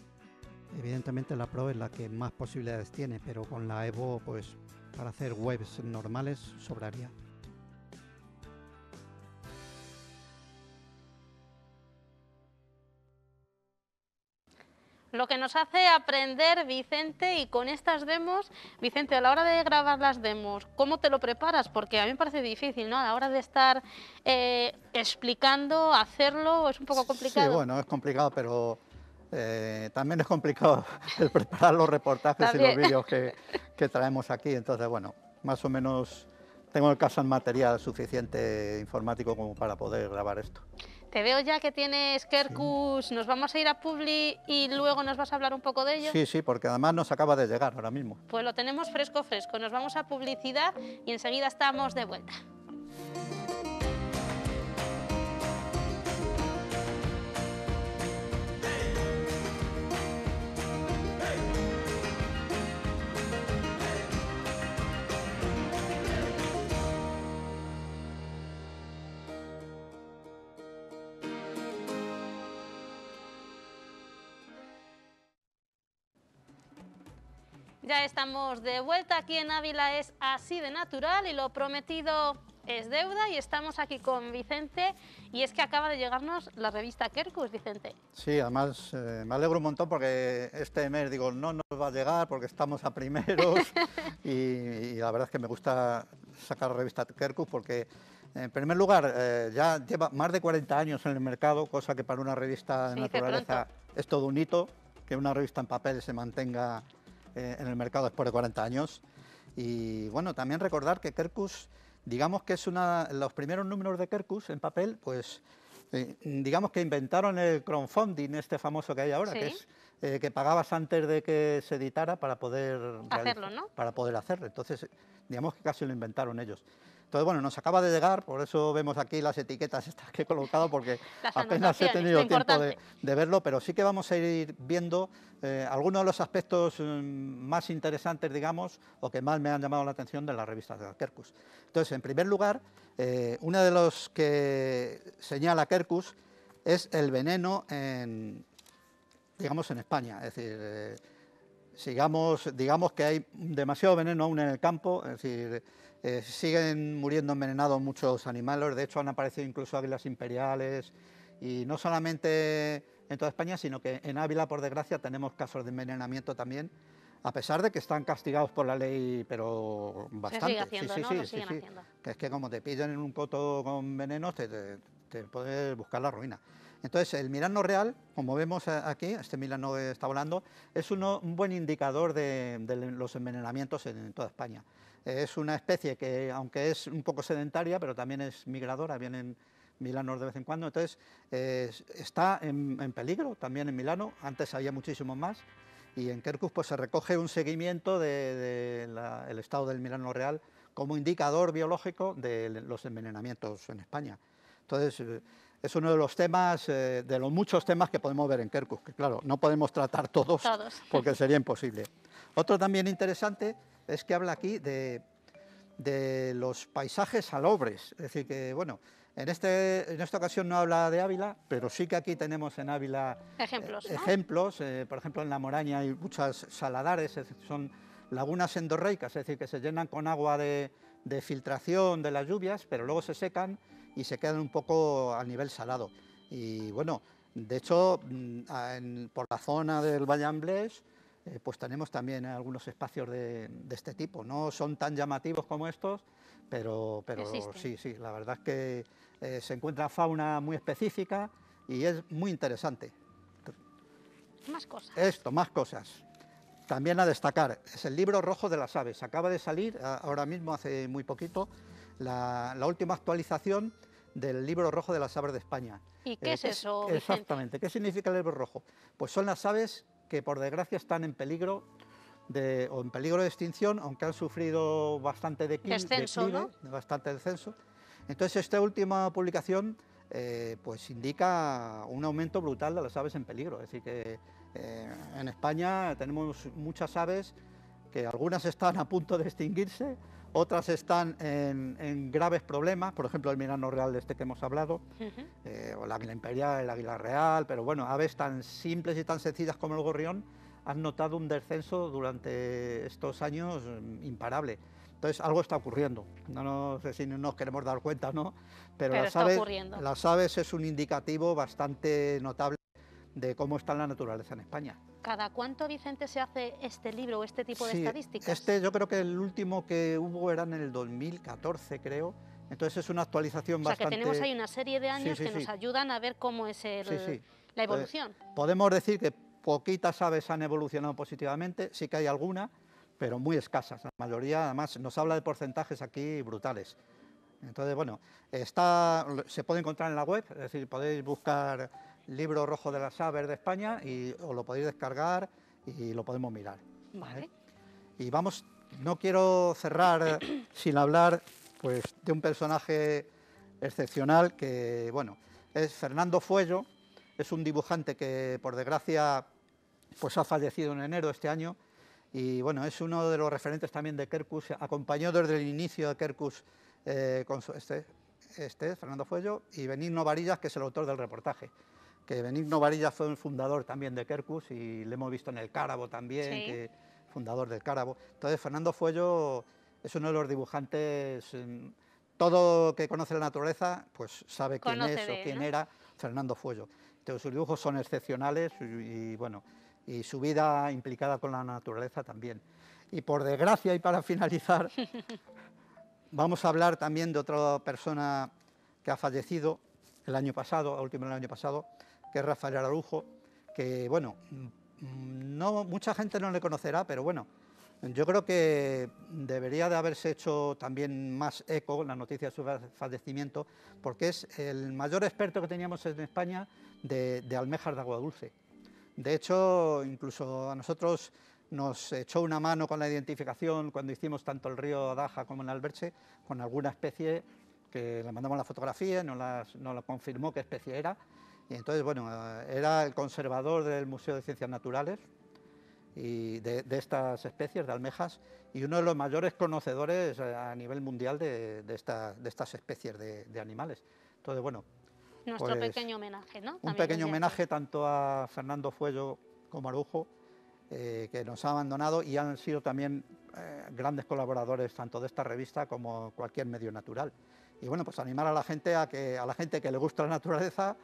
Evidentemente la Pro es la que más posibilidades tiene, pero con la Evo pues para hacer webs normales sobraría. Lo que nos hace aprender, Vicente, y con estas demos, Vicente, a la hora de grabar las demos, ¿cómo te lo preparas? Porque a mí me parece difícil, ¿no? A la hora de estar explicando, hacerlo, es un poco complicado. Sí, bueno, es complicado, pero también es complicado el preparar los reportajes y los vídeos que traemos aquí. Entonces, bueno, más o menos tengo en casa el material suficiente informático como para poder grabar esto. Te veo ya que tienes Kerbus, nos vamos a ir a Publi y luego nos vas a hablar un poco de ello. Sí, sí, porque además nos acaba de llegar ahora mismo. Pues lo tenemos fresco, fresco. Nos vamos a publicidad y enseguida estamos de vuelta. Ya estamos de vuelta, aquí en Ávila es así de natural y lo prometido es deuda y estamos aquí con Vicente y es que acaba de llegarnos la revista Quercus, Vicente. Sí, además me alegro un montón porque este mes digo no nos va a llegar porque estamos a primeros y la verdad es que me gusta sacar la revista Quercus porque en primer lugar ya lleva más de 40 años en el mercado, cosa que para una revista de Se dice naturaleza pronto. es todo un hito, que una revista en papel se mantenga en el mercado después de 40 años. Y bueno, también recordar que Quercus, digamos que es los primeros números de Quercus en papel, pues digamos que inventaron el crowdfunding este famoso que hay ahora, Sí. que es que pagabas antes de que se editara para poder Hacerlo, ¿no? para poder hacerlo. Entonces, digamos que casi lo inventaron ellos. Entonces, bueno, nos acaba de llegar, por eso vemos aquí las etiquetas estas que he colocado, porque Las apenas he anotaciones, tenido lo tiempo importante. de verlo, pero sí que vamos a ir viendo algunos de los aspectos más interesantes, digamos, o que más me han llamado la atención de la revista de Quercus. Entonces, en primer lugar, uno de los que señala Quercus es el veneno digamos, en España. Es decir, digamos que hay demasiado veneno aún en el campo, es decir, siguen muriendo envenenados muchos animales, de hecho han aparecido incluso águilas imperiales, y no solamente en toda España, sino que en Ávila, por desgracia, tenemos casos de envenenamiento también, a pesar de que están castigados por la ley, pero bastante. Se sigue haciendo, ¿no? Lo siguen haciendo. Que es que como te pillan en un coto con venenos, te puedes buscar la ruina. Entonces, el milano real, como vemos aquí, este milano que está volando, es un buen indicador de los envenenamientos en toda España. Es una especie que, aunque es un poco sedentaria, pero también es migradora, vienen milanos de vez en cuando, entonces está en peligro también en Milano, antes había muchísimos más, y en Quercus pues, se recoge un seguimiento del estado del milano real como indicador biológico de los envenenamientos en España. Entonces, es uno de los temas, de los muchos temas que podemos ver en Quercus, que claro, no podemos tratar todos. Porque sería imposible. Otro también interesante es que habla aquí de los paisajes salobres, es decir que, bueno, en esta ocasión no habla de Ávila, pero sí que aquí tenemos en Ávila ejemplos, ¿no? Por ejemplo, en La Moraña hay muchas saladares, es decir, son lagunas endorreicas, es decir, que se llenan con agua de filtración de las lluvias, pero luego se secan y se quedan un poco a nivel salado. Y bueno, de hecho, por la zona del Valle Amblés, pues tenemos también algunos espacios de este tipo. No son tan llamativos como estos, pero sí, la verdad es que se encuentra fauna muy específica y es muy interesante. Más cosas. Más cosas. También a destacar, es el libro rojo de las aves. Acaba de salir ahora mismo, hace muy poquito, la última actualización del libro rojo de las aves de España. ¿Y qué es eso, Vicente? Exactamente. ¿Qué significa el libro rojo? Pues son las aves que por desgracia están en peligro de extinción, aunque han sufrido bastante descenso, ¿no? Bastante descenso. Entonces esta última publicación pues indica un aumento brutal de las aves en peligro. Es decir que en España tenemos muchas aves que algunas están a punto de extinguirse, otras están en graves problemas, por ejemplo el milano real de este que hemos hablado, o el águila imperial, el águila real, pero bueno, aves tan simples y tan sencillas como el gorrión han notado un descenso durante estos años imparable. Entonces algo está ocurriendo, no sé si nos queremos dar cuenta, ¿no? Pero las aves es un indicativo bastante notable de cómo está la naturaleza en España. ¿Cada cuánto, Vicente, se hace este libro o este tipo de estadísticas? Yo creo que el último que hubo era en el 2014, creo. Entonces es una actualización bastante... O sea, que tenemos ahí una serie de años que nos ayudan a ver cómo es la evolución. Podemos decir que poquitas aves han evolucionado positivamente, sí que hay alguna, pero muy escasas. La mayoría, además, nos habla de porcentajes aquí brutales. Entonces, bueno, se puede encontrar en la web, es decir, podéis buscar libro rojo de las aves de España y os lo podéis descargar y lo podemos mirar. Vale. Y vamos, no quiero cerrar sin hablar pues, de un personaje excepcional que, bueno, es Fernando Fuello, es un dibujante que, por desgracia, pues ha fallecido en enero de este año y, bueno, es uno de los referentes también de Quercus, acompañó desde el inicio de Quercus con Fernando Fuello y Benigno Varillas, que es el autor del reportaje. Que Benigno Varillas fue el fundador también de Quercus y le hemos visto en el Cárabo también, fundador del Cárabo. Entonces Fernando Fuello es uno de los dibujantes todo que conoce la naturaleza, pues sabe quién Conoce es de o él, quién ¿no? era Fernando Fuello. Entonces, sus dibujos son excepcionales bueno, y su vida implicada con la naturaleza también. Y por desgracia, y para finalizar, vamos a hablar también de otra persona que ha fallecido el año pasado, a último del año pasado, que es Rafael Araujo, que bueno, no, mucha gente no le conocerá, pero bueno, yo creo que debería de haberse hecho también más eco la noticia de su fallecimiento, porque es el mayor experto que teníamos en España de almejas de agua dulce. De hecho, incluso a nosotros nos echó una mano con la identificación cuando hicimos tanto el río Daja como el Alberche, con alguna especie que le mandamos la fotografía, nos la confirmó qué especie era. Y entonces, bueno, era el conservador del Museo de Ciencias Naturales y de estas especies de almejas, y uno de los mayores conocedores a nivel mundial de estas especies de animales. Entonces, bueno, Nuestro pues, pequeño homenaje, ¿no? un También pequeño desde aquí. homenaje tanto a Fernando Fuello como a Araujo, que nos ha abandonado y han sido también grandes colaboradores tanto de esta revista como cualquier medio natural. Y bueno, pues animar a la gente a la gente que le gusta la naturaleza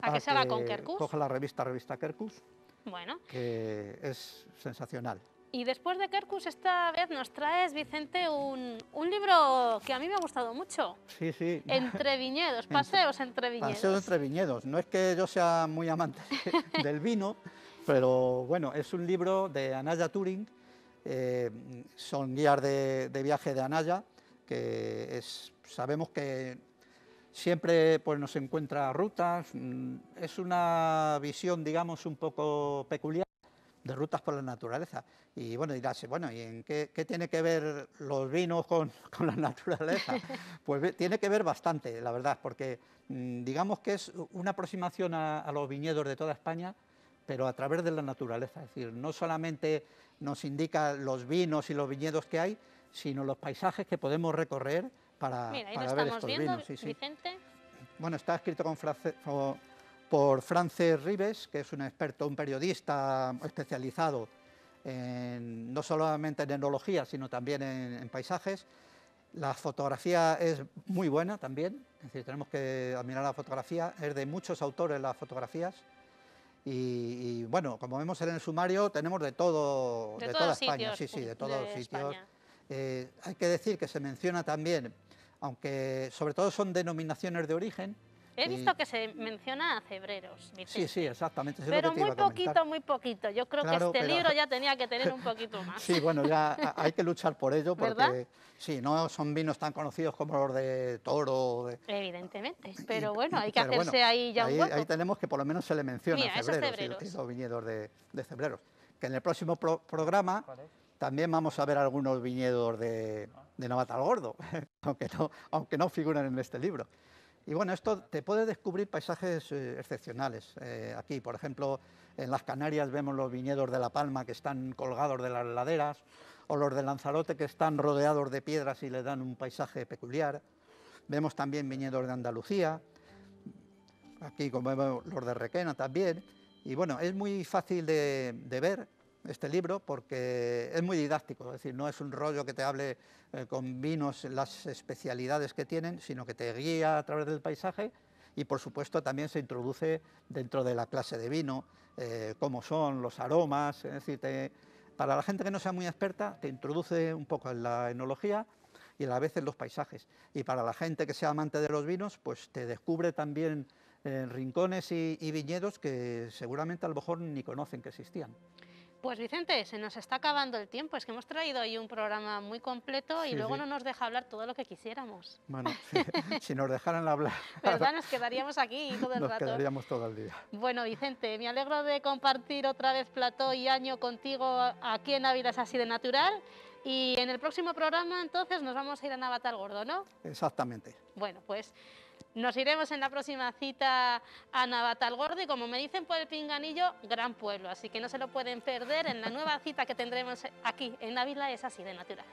¿A que se haga con Quercus? coja la revista Quercus, Bueno, que es sensacional. y después de Quercus esta vez nos traes, Vicente, un libro que a mí me ha gustado mucho. Sí, sí. Entre viñedos, paseos entre viñedos. Paseos entre viñedos. No es que yo sea muy amante del vino, pero bueno, es un libro de Anaya Turing, son guías de viaje de Anaya, que sabemos que siempre pues, nos encuentra rutas, es una visión, digamos, un poco peculiar de rutas por la naturaleza. Y bueno, dirás, bueno, ¿y en qué tiene que ver los vinos con la naturaleza? Pues tiene que ver bastante, la verdad, porque digamos que es una aproximación a los viñedos de toda España, pero a través de la naturaleza. Es decir, no solamente nos indica los vinos y los viñedos que hay, sino los paisajes que podemos recorrer para Mira, ahí lo ver estamos estos viendo, vinos. Sí, sí. Vicente. Bueno, está escrito por Frances Ribes, que es un experto, un periodista especializado no solamente en enología, sino también en paisajes. La fotografía es muy buena también, es decir, tenemos que admirar la fotografía, es de muchos autores las fotografías. Y bueno, como vemos en el sumario, tenemos de todo, de toda España, sí, sí, de todos los sitios. Hay que decir que se menciona también, aunque sobre todo son denominaciones de origen. He visto que se menciona a cebreros, Vicente. Sí, sí, exactamente. Pero muy poquito, muy poquito. Yo creo claro, que este libro ya tenía que tener un poquito más. Sí, bueno, ya hay que luchar por ello, porque ¿verdad? sí, no son vinos tan conocidos como los de Toro. Evidentemente, pero bueno, hay que hacerse bueno, ahí ya un hueco. Ahí tenemos que por lo menos se le menciona Mira, cebreros y los viñedos de cebreros. Que en el próximo programa también vamos a ver algunos viñedos de Navatalgordo, aunque no figuran en este libro. Y bueno, esto te puede descubrir paisajes excepcionales. Aquí, por ejemplo, en las Canarias vemos los viñedos de La Palma que están colgados de las laderas, o los de Lanzarote que están rodeados de piedras y le dan un paisaje peculiar. Vemos también viñedos de Andalucía, aquí como vemos los de Requena también. Y bueno, es muy fácil de ver este libro porque es muy didáctico, es decir, no es un rollo que te hable con vinos, las especialidades que tienen, sino que te guía a través del paisaje y por supuesto también se introduce dentro de la clase de vino, cómo son los aromas, es decir, para la gente que no sea muy experta te introduce un poco en la enología y a la vez en los paisajes, y para la gente que sea amante de los vinos, pues te descubre también rincones y viñedos que seguramente a lo mejor ni conocen que existían. Pues Vicente, se nos está acabando el tiempo, es que hemos traído hoy un programa muy completo y luego no nos deja hablar todo lo que quisiéramos. Bueno, si nos dejaran hablar... ¿Verdad? Nos quedaríamos aquí todo el rato. Nos quedaríamos todo el día. Bueno, Vicente, me alegro de compartir otra vez plató y año contigo aquí en Ávila es así de natural. Y en el próximo programa, entonces, nos vamos a ir a Navatalgordo, ¿no? Exactamente. Bueno, pues nos iremos en la próxima cita a Navatalgordo y, como me dicen por el pinganillo, gran pueblo. Así que no se lo pueden perder en la nueva cita que tendremos aquí en Ávila es así de natural.